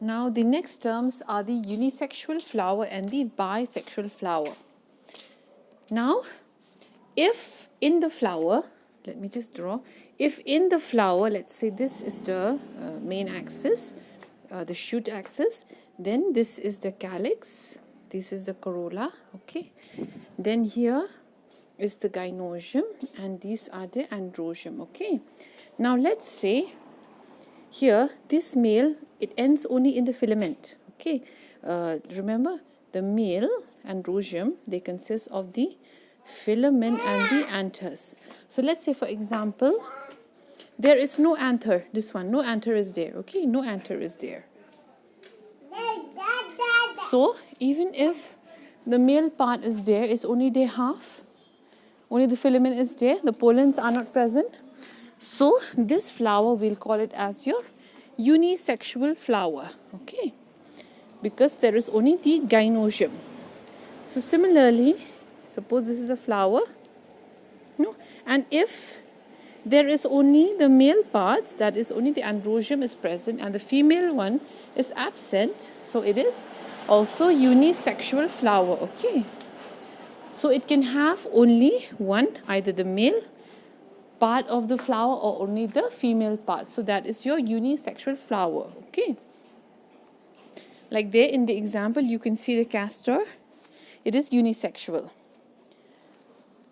Now the next terms are the unisexual flower and the bisexual flower. Now if in the flower, let me just draw, if in the flower, let's say this is the main axis, the shoot axis, then this is the calyx, this is the corolla, okay, then here is the gynosium and these are the androsium, okay. Now let's say here this male, it ends only in the filament, okay. Remember the male androsium, they consist of the filament and the anthers. So let's say for example there is no anther, this one, no anther is there, okay, no anther is there. So even if the male part is there, it's only there half, only the filament is there, the pollens are not present. So this flower, we'll call it as your unisexual flower, okay, because there is only the gynosium. So similarly, suppose this is the flower, no, and if there is only the male parts, that is only the androsium is present and the female one is absent, so it is also unisexual flower, okay. So it can have only one, either the male part of the flower or only the female part. So that is your unisexual flower, okay. Like there in the example, you can see the castor, it is unisexual.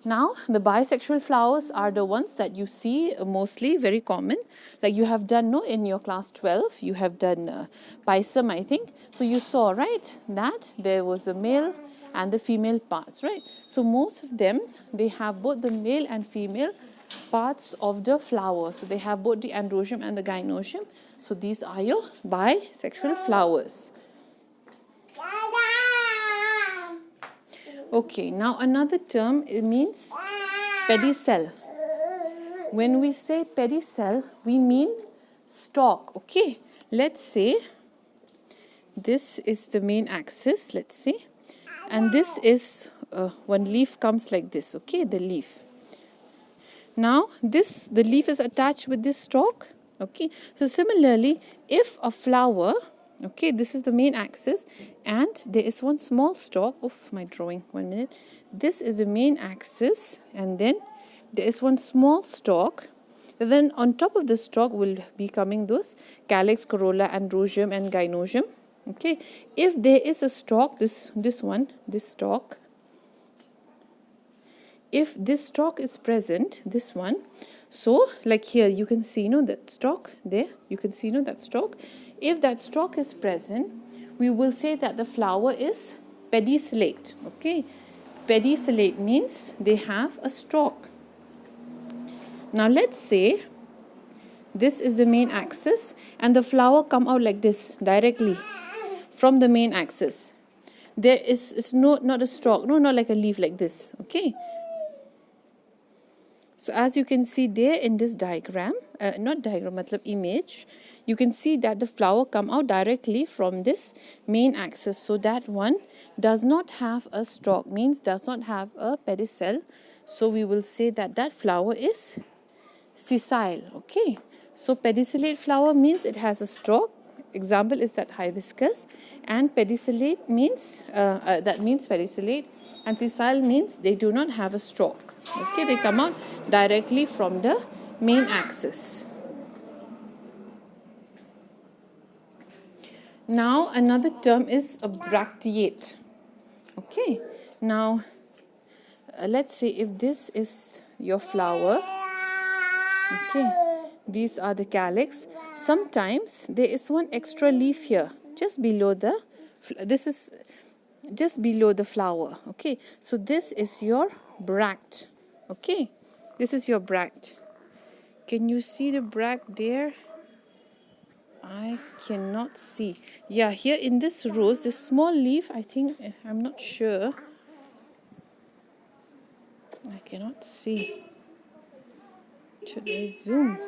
Now the bisexual flowers are the ones that you see mostly, very common, like you have done, no, in your class 12, you have done Pisum, I think. So you saw, right, that there was a male and the female parts, right. So most of them, they have both the male and female parts of the flower. So they have both the androsium and the gynosium. So these are your bisexual flowers. Okay, now another term, it means pedicel. When we say pedicel, we mean stalk, okay. Let's say this is the main axis, let's say, and this is one leaf comes like this, okay, the leaf. Now this, the leaf is attached with this stalk, okay. So similarly, if a flower, okay, this is the main axis and there is one small stalk of my drawing, 1 minute. This is the main axis and then there is one small stalk. And then on top of the stalk will be coming those calyx, corolla, androsium and gynosium, okay. If there is a stalk, this one, this stalk, if this stalk is present, this one, so like here you can see, that stalk there, you can see, that stalk. If that stalk is present, we will say that the flower is pedicellate, okay. Pedicellate means they have a stalk. Now let's say this is the main axis and the flower come out like this directly from the main axis. There is, it's not a stalk, no, not like a leaf like this, okay. So as you can see there in this diagram, not diagram, matlab image, you can see that the flower come out directly from this main axis. So that one does not have a stalk, means does not have a pedicel. So we will say that that flower is sessile, okay. So pedicellate flower means it has a stalk. Example is that hibiscus, and pedicellate means that means pedicellate, and sessile means they do not have a stalk, okay. They come out directly from the main axis. Now another term is a bracteate, okay. Now let's say if this is your flower, okay, these are the calyx. Sometimes there is one extra leaf here just below the, this is just below the flower, okay. So this is your bract, okay. This is your bract. Can you see the bract there? I cannot see. Yeah, here in this rose, this small leaf, I think, I'm not sure. I cannot see. Should I zoom?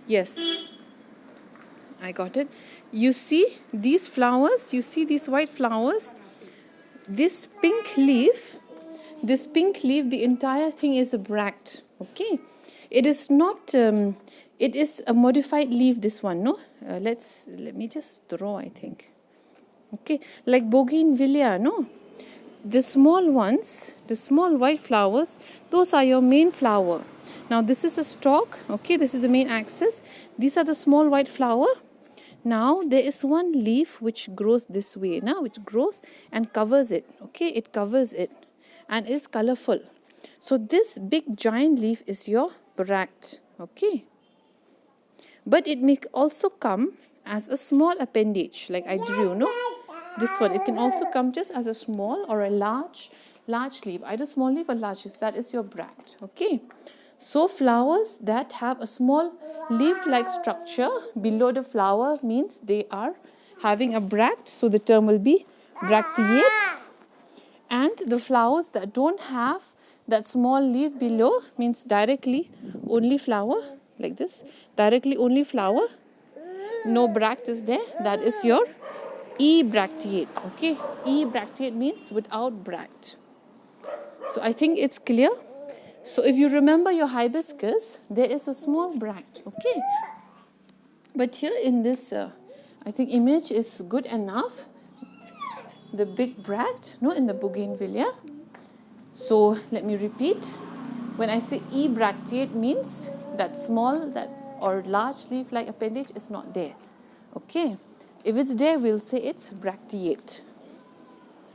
Yes. I got it. You see these flowers? You see these white flowers? This pink leaf, the entire thing is a bract. Okay. It is not, it is a modified leaf, this one, no? Let me just draw, I think. Okay, like bougainvillea, no? The small ones, the small white flowers, those are your main flower. Now this is a stalk, okay, this is the main axis. These are the small white flower. Now there is one leaf which grows this way, now which grows and covers it, okay, it covers it and is colorful. So this big giant leaf is your bract, okay. But it may also come as a small appendage, like I drew, no? This one, it can also come just as a small or a large leaf, either small leaf or large leaf. That is your bract, okay. So flowers that have a small leaf-like structure below the flower means they are having a bract, so the term will be bracteate. And the flowers that don't have that small leaf below means directly only flower, like this, directly only flower, no bract is there, that is your E-bracteate, okay. E-bracteate means without bract. So I think it's clear. So if you remember your hibiscus, there is a small bract, okay. But here in this, I think image is good enough. The big bract, no, in the bougainvillea. So let me repeat. When I say E-bracteate means that small, that or large leaf-like appendage is not there, okay. If it's there, we'll say it's bracteate.